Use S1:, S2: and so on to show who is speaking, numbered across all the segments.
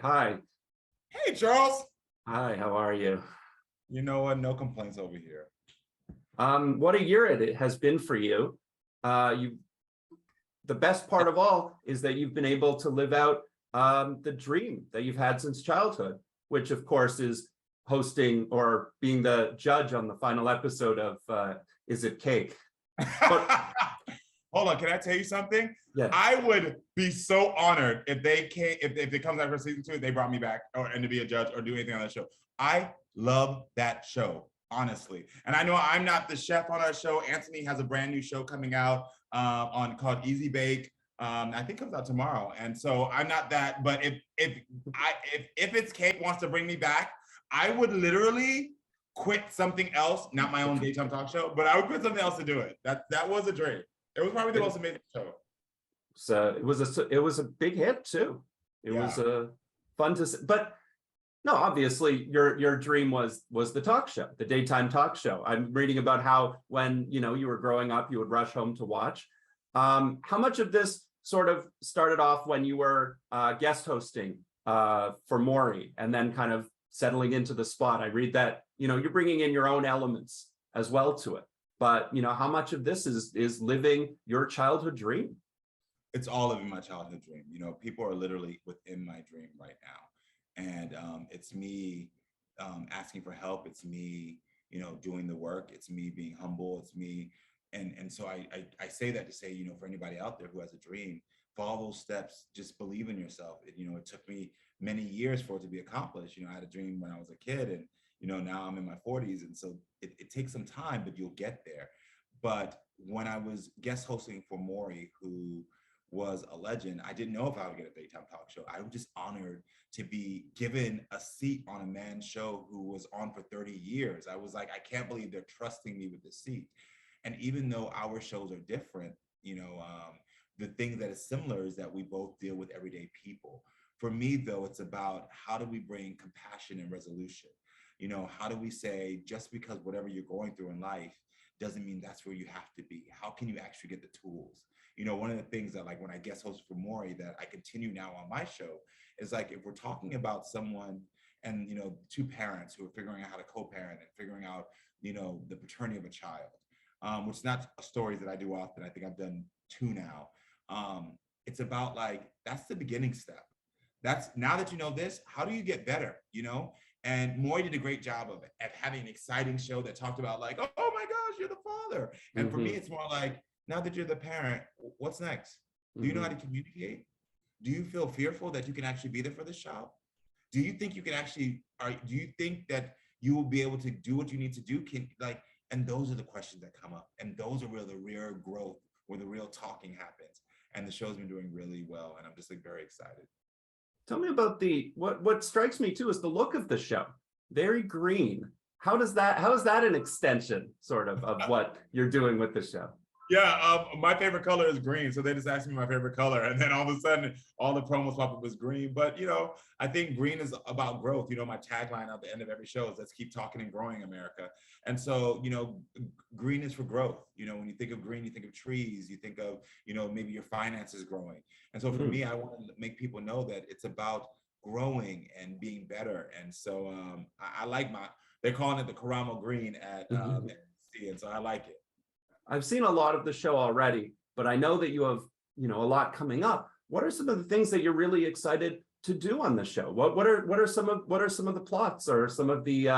S1: Hi.
S2: Hey, Charles.
S1: Hi, how are you?
S2: You know what? No complaints over here.
S1: What a year it has been for you. You, the best part of all is that you've been able to live out the dream that you've had since childhood, which of course is hosting or being the judge on the final episode of Is It Cake? But
S2: Hold on, can I tell you something?
S1: yeah,
S2: I would be so honored if they came, if it comes out for season 2, they brought me back and to be a judge or do anything on that show. I love that show, honestly. And I know I'm not the chef on our show. Anthony has a brand new show coming out on called Easy Bake. I think it comes out tomorrow. And so I'm not that, but if it's Cake wants to bring me back, I would literally quit something else, not my own daytime talk show, but I would quit something else to do it. That was a dream. It was probably the most amazing show.
S1: so it was a big hit too. It
S2: Yeah.
S1: was fun to see. But no, obviously your dream was the talk show, the daytime talk show. I'm reading about how when you were growing up, you would rush home to watch. How much of this sort of started off when you were guest hosting for Maury and then kind of settling into the spot? I read that you're bringing in your own elements as well to it. But how much of this is living your childhood dream?
S2: It's all living my childhood dream. People are literally within my dream right now. And it's me asking for help. It's me, doing the work. It's me being humble. It's me. And so I say that to say, for anybody out there who has a dream, follow those steps, just believe in yourself. It took me many years for it to be accomplished. I had a dream when I was a kid and, now I'm in my 40s. And so it takes some time, but you'll get there. But when I was guest hosting for Maury, who was a legend, I didn't know if I would get a daytime talk show. I was just honored to be given a seat on a man's show who was on for 30 years. I was like, I can't believe they're trusting me with this seat. And even though our shows are different, the thing that is similar is that we both deal with everyday people. For me, though, it's about how do we bring compassion and resolution? How do we say just because whatever you're going through in life doesn't mean that's where you have to be? How can you actually get the tools? One of the things that like when I guest host for Maury that I continue now on my show is like if we're talking about someone and two parents who are figuring out how to co-parent and figuring out the paternity of a child, which is not a story that I do often. I think I've done 2 now. It's about like that's the beginning step. That's now that you know this, how do you get better? And Moy did a great job of having an exciting show that talked about like, oh my gosh, you're the father. And for me, it's more like, now that you're the parent, what's next? Do you know how to communicate? Do you feel fearful that you can actually be there for this child? Do you think you can actually, do you think that you will be able to do what you need to do? And those are the questions that come up. And those are where the real growth, where the real talking happens. And the show's been doing really well. And I'm just like very excited.
S1: Tell me about what strikes me too is the look of the show. Very green. How is that an extension sort of what you're doing with the show?
S2: Yeah, my favorite color is green. So they just asked me my favorite color. And then all of a sudden, all the promos pop up as green. But, I think green is about growth. My tagline at the end of every show is let's keep talking and growing America. And so, green is for growth. When you think of green, you think of trees, you think of, maybe your finances growing. And so for me, I want to make people know that it's about growing and being better. And so I like they're calling it the Karamo Green at NBC. And so I like it.
S1: I've seen a lot of the show already, but I know that you have, a lot coming up. What are some of the things that you're really excited to do on the show? What are some of the plots or some of the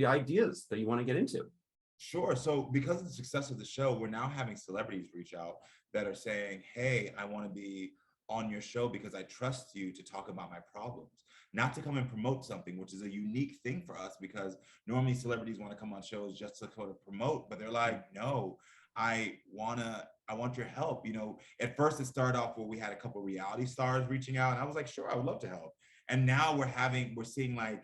S1: ideas that you want to get into?
S2: Sure. So because of the success of the show, we're now having celebrities reach out that are saying, hey, I want to be on your show because I trust you to talk about my problems, not to come and promote something, which is a unique thing for us because normally celebrities want to come on shows just to sort of promote, but they're like, no, I want your help. At first it started off where we had a couple of reality stars reaching out and I was like, sure, I would love to help. And now we're seeing like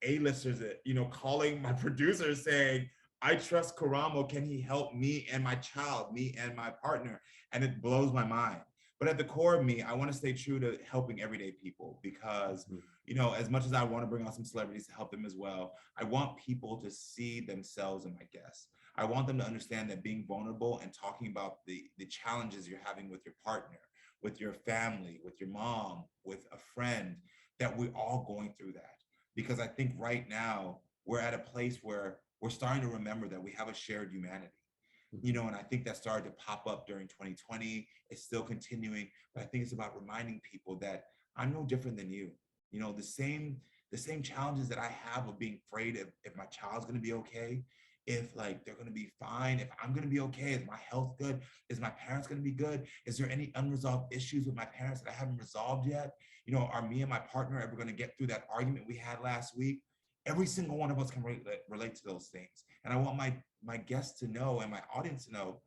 S2: A-listers, calling my producers saying, I trust Karamo. Can he help me and my child, me and my partner? And it blows my mind. But at the core of me, I want to stay true to helping everyday people because, as much as I want to bring on some celebrities to help them as well, I want people to see themselves in my guests. I want them to understand that being vulnerable and talking about the challenges you're having with your partner with your family, with your mom, with a friend, that we're all going through that. Because I think right now we're at a place where we're starting to remember that we have a shared humanity. And I think that started to pop up during 2020. It's still continuing, but I think it's about reminding people that I'm no different than you. The same challenges that I have of being afraid if my child's going to be okay, if like they're going to be fine, if I'm going to be okay, is my health good, is my parents going to be good, is there any unresolved issues with my parents that I haven't resolved yet? Are me and my partner ever going to get through that argument we had last week? Every single one of us can relate to those things. And I want my guests to know and my audience to know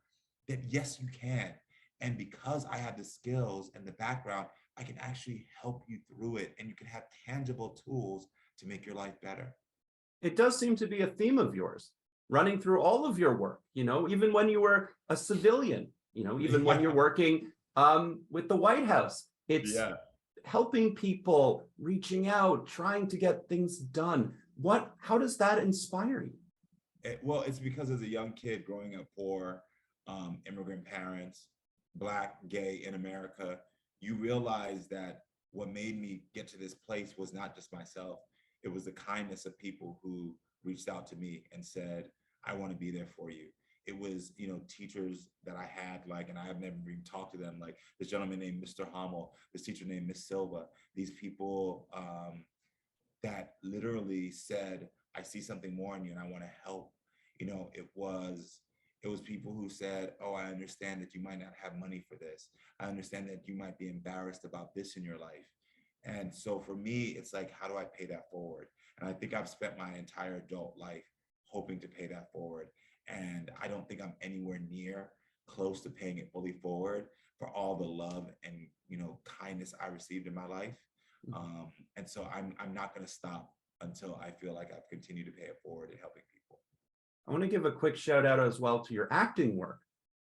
S2: that yes, you can. And because I have the skills and the background, I can actually help you through it, and you can have tangible tools to make your life better.
S1: It does seem to be a theme of yours running through all of your work, even when you were a civilian, even when you're working with the White House, it's helping people, reaching out, trying to get things done. How does that inspire you?
S2: Well, it's because as a young kid growing up poor, immigrant parents, Black, gay in America, you realize that what made me get to this place was not just myself. It was the kindness of people who reached out to me and said, I want to be there for you. It was, teachers that I had, and I have never even talked to them, like this gentleman named Mr. Hummel, this teacher named Miss Silva, these people that literally said, I see something more in you and I want to help. It was people who said, oh, I understand that you might not have money for this. I understand that you might be embarrassed about this in your life. And so for me, it's like, how do I pay that forward? And I think I've spent my entire adult life hoping to pay that forward. And I don't think I'm anywhere near close to paying it fully forward for all the love and, kindness I received in my life. And so I'm not going to stop until I feel like I've continued to pay it forward and helping people.
S1: I want to give a quick shout out as well to your acting work.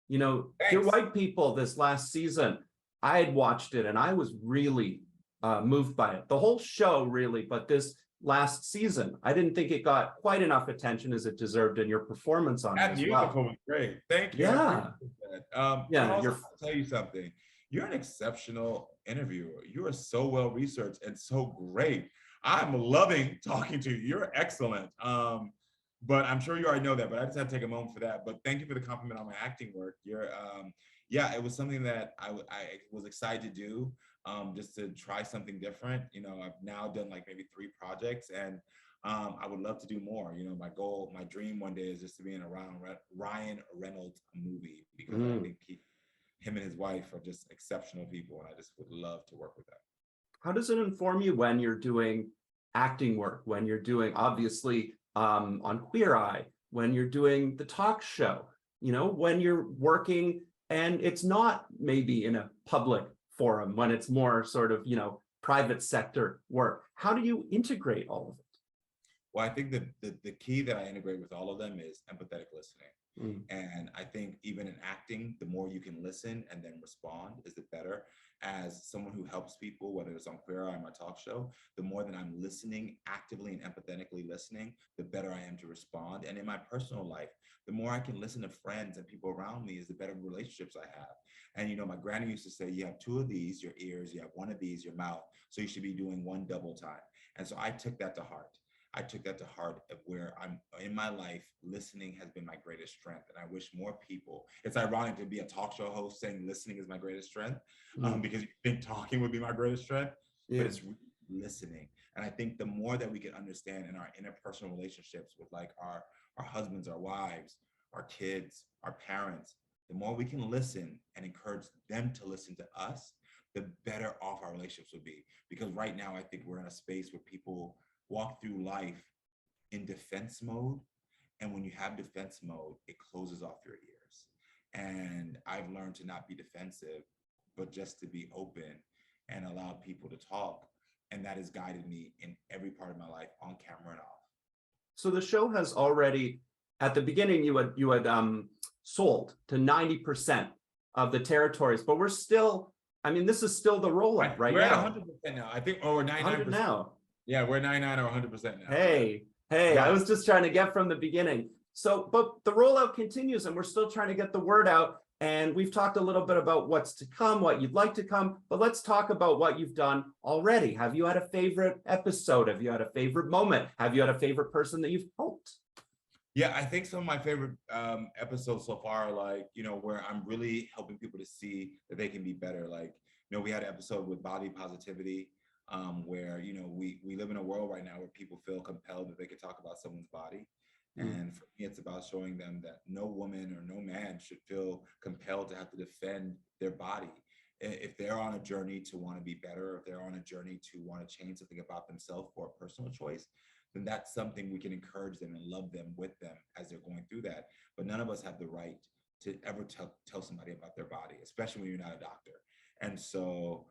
S1: Dear White People, this last season, I had watched it and I was really moved by it. The whole show really, but this last season, I didn't think it got quite enough attention as it deserved, and your performance on it as well.
S2: That was great. Thank you.
S1: Yeah.
S2: I'll tell you something. You're an exceptional interviewer. You are so well researched and so great. I'm loving talking to you. You're excellent. But I'm sure you already know that, but I just had to take a moment for that. But thank you for the compliment on my acting work. It was something that I was excited to do, just to try something different. I've now done like maybe 3 projects, and I would love to do more. My dream one day is just to be in a Ryan Reynolds movie, because I think him and his wife are just exceptional people, and I just would love to work with them.
S1: How does it inform you when you're doing acting work, when you're doing, obviously, on Queer Eye, when you're doing the talk show, when you're working and it's not maybe in a public forum, when it's more sort of, private sector work? How do you integrate all of it?
S2: Well, I think the key that I integrate with all of them is empathetic listening. And I think even in acting, the more you can listen and then respond is the better. As someone who helps people, whether it's on Queer Eye or my talk show, the more that I'm listening, actively and empathetically listening, the better I am to respond. And in my personal life, the more I can listen to friends and people around me, is the better relationships I have. And my granny used to say, you have 2 of these, your ears, you have 1 of these, your mouth. So you should be doing 1 double time. And so I took that to heart. Of where I'm in my life, listening has been my greatest strength. And I wish more people, it's ironic to be a talk show host saying listening is my greatest strength, because you think talking would be my greatest strength, but it's listening. And I think the more that we can understand in our interpersonal relationships with like our husbands, our wives, our kids, our parents, the more we can listen and encourage them to listen to us, the better off our relationships would be. Because right now, I think we're in a space where people walk through life in defense mode. And when you have defense mode, it closes off your ears. And I've learned to not be defensive, but just to be open and allow people to talk. And that has guided me in every part of my life, on camera and off.
S1: So the show has already, at the beginning, you had sold to 90% of the territories, but we're still, this is still the rollout right now.
S2: We're at 100% now. I think, we're 99%
S1: now.
S2: Yeah, we're 99 or 100% now.
S1: Hey, I was just trying to get from the beginning. So, but the rollout continues and we're still trying to get the word out. And we've talked a little bit about what's to come, what you'd like to come, but let's talk about what you've done already. Have you had a favorite episode? Have you had a favorite moment? Have you had a favorite person that you've helped?
S2: Yeah, I think some of my favorite episodes so far are like, where I'm really helping people to see that they can be better. Like, we had an episode with body positivity, where, we live in a world right now where people feel compelled that they could talk about someone's body. And for me, it's about showing them that no woman or no man should feel compelled to have to defend their body. If they're on a journey to want to be better, if they're on a journey to want to change something about themselves for a personal choice, then that's something we can encourage them and love them with them as they're going through that. But none of us have the right to ever tell somebody about their body, especially when you're not a doctor. And so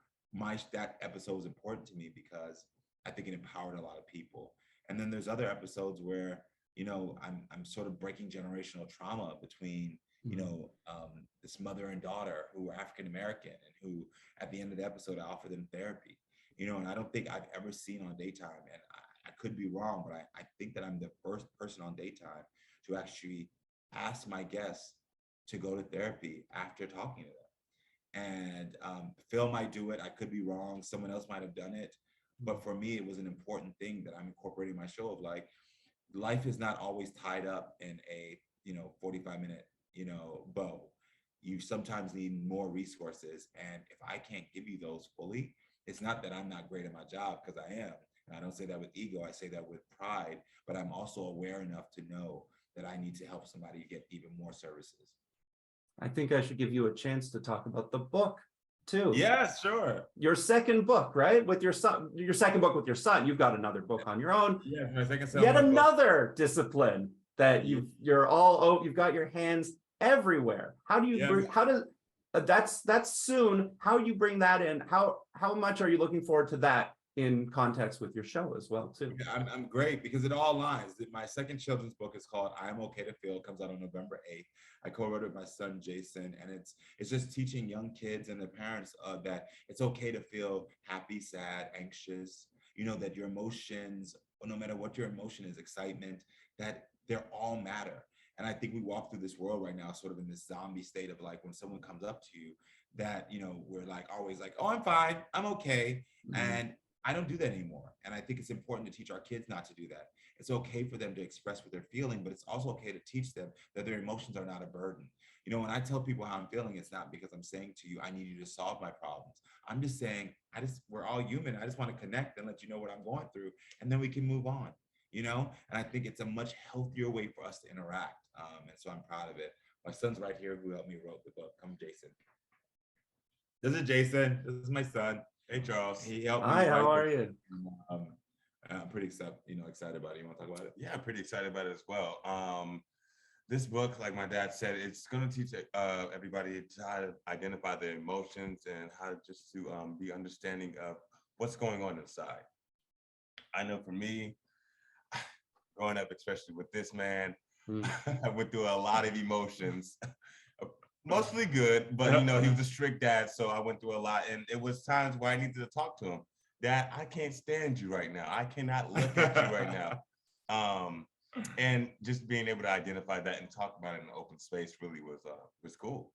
S2: that episode was important to me because I think it empowered a lot of people. And then there's other episodes where, I'm sort of breaking generational trauma between, this mother and daughter who were African American, and who, at the end of the episode, I offer them therapy. And I don't think I've ever seen on Daytime, and I could be wrong, but I think that I'm the first person on Daytime to actually ask my guests to go to therapy after talking to them. And Phil might do it. I could be wrong. Someone else might have done it. But for me, it was an important thing that I'm incorporating in my show of like, life is not always tied up in a 45-minute bow. You sometimes need more resources, and if I can't give you those fully, it's not that I'm not great at my job, because I am, and I don't say that with ego, I say that with pride, but I'm also aware enough to know that I need to help somebody get even more services.
S1: I think I should give you a chance to talk about the book too.
S2: Yeah, sure.
S1: Your second book, right? With your son, your second book with your son. You've got another book on your own.
S2: Yeah, my second son.
S1: Yet another discipline that you've got your hands everywhere. How do you bring, how does that's soon. How do you bring that in? How much are you looking forward to that in context with your show as well too?
S2: Yeah, I'm great because it all aligns. My second children's book is called I'm Okay to Feel. It comes out on November 8th. I co-wrote it with my son Jason, and it's just teaching young kids and their parents that it's okay to feel happy, sad, anxious. That your emotions, no matter what your emotion is, excitement, that they're all matter. And I think we walk through this world right now sort of in this zombie state of like, when someone comes up to you, that we're like always like, oh, I'm fine, I'm okay. And I don't do that anymore. And I think it's important to teach our kids not to do that. It's okay for them to express what they're feeling, but it's also okay to teach them that their emotions are not a burden. When I tell people how I'm feeling, it's not because I'm saying to you, I need you to solve my problems. I'm just saying, we're all human. I just want to connect and let you know what I'm going through, and then we can move on, And I think it's a much healthier way for us to interact. And so I'm proud of it. My son's right here who helped me wrote the book. Come, Jason. This is Jason. This is my son. Hey, Charles. He helped me.
S1: Hi, how are you?
S2: I'm pretty excited about it. You want to talk about it?
S3: Yeah, I'm pretty excited about it as well. This book, like my dad said, it's going to teach everybody how to identify their emotions and how just to be understanding of what's going on inside. I know for me, growing up, especially with this man, I went through a lot of emotions. Mostly good, but he was a strict dad, so I went through a lot, and it was times where I needed to talk to him. Dad, I can't stand you right now. I cannot look at you right now. And just being able to identify that and talk about it in an open space really was cool.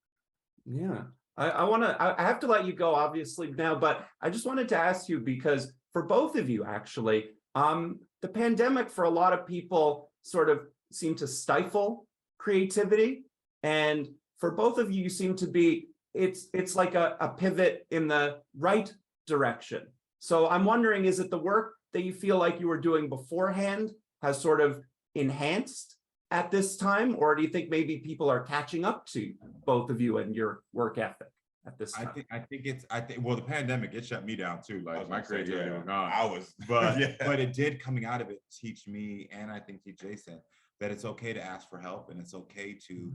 S1: Yeah, I have to let you go obviously now, but I just wanted to ask you, because for both of you actually, the pandemic for a lot of people sort of seemed to stifle creativity, and for both of you, you seem to be, it's like a pivot in the right direction. So I'm wondering, is it the work that you feel like you were doing beforehand has sort of enhanced at this time? Or do you think maybe people are catching up to both of you and your work ethic at this time?
S2: I think well, the pandemic, it shut me down too. Like my creativity was gone.
S3: I was,
S2: but it did, coming out of it, teach me, and I think teach Jason, that it's okay to ask for help, and it's okay to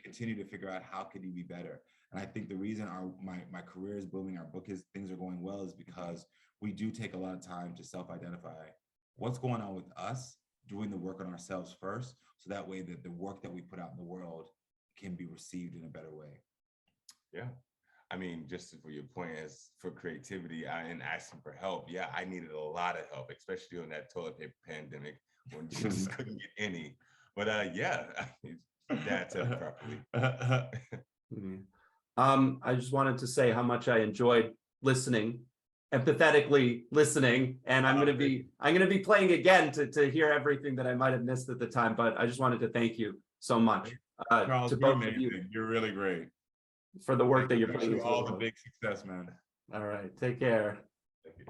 S2: continue to figure out how can you be better. And I think the reason my career is booming, our book is, things are going well, is because we do take a lot of time to self-identify what's going on with us, doing the work on ourselves first, so that way that the work that we put out in the world can be received in a better way.
S3: Yeah. I mean, just for your point, as for creativity and asking for help, yeah, I needed a lot of help, especially on that toilet paper pandemic when you just couldn't get any. But yeah, Dad said it properly.
S1: I just wanted to say how much I enjoyed listening, empathetically listening, and I'm gonna be playing again to hear everything that I might have missed at the time. But I just wanted to thank you so much
S2: Charles,
S1: to
S2: you're
S1: both of you
S2: amazing. You're really great.
S1: for the work that
S2: Thank
S1: you're
S2: you.
S1: putting
S2: Wish you
S1: into
S2: all the
S1: world.
S2: big success, man.
S1: All right, take care.
S2: Thank you.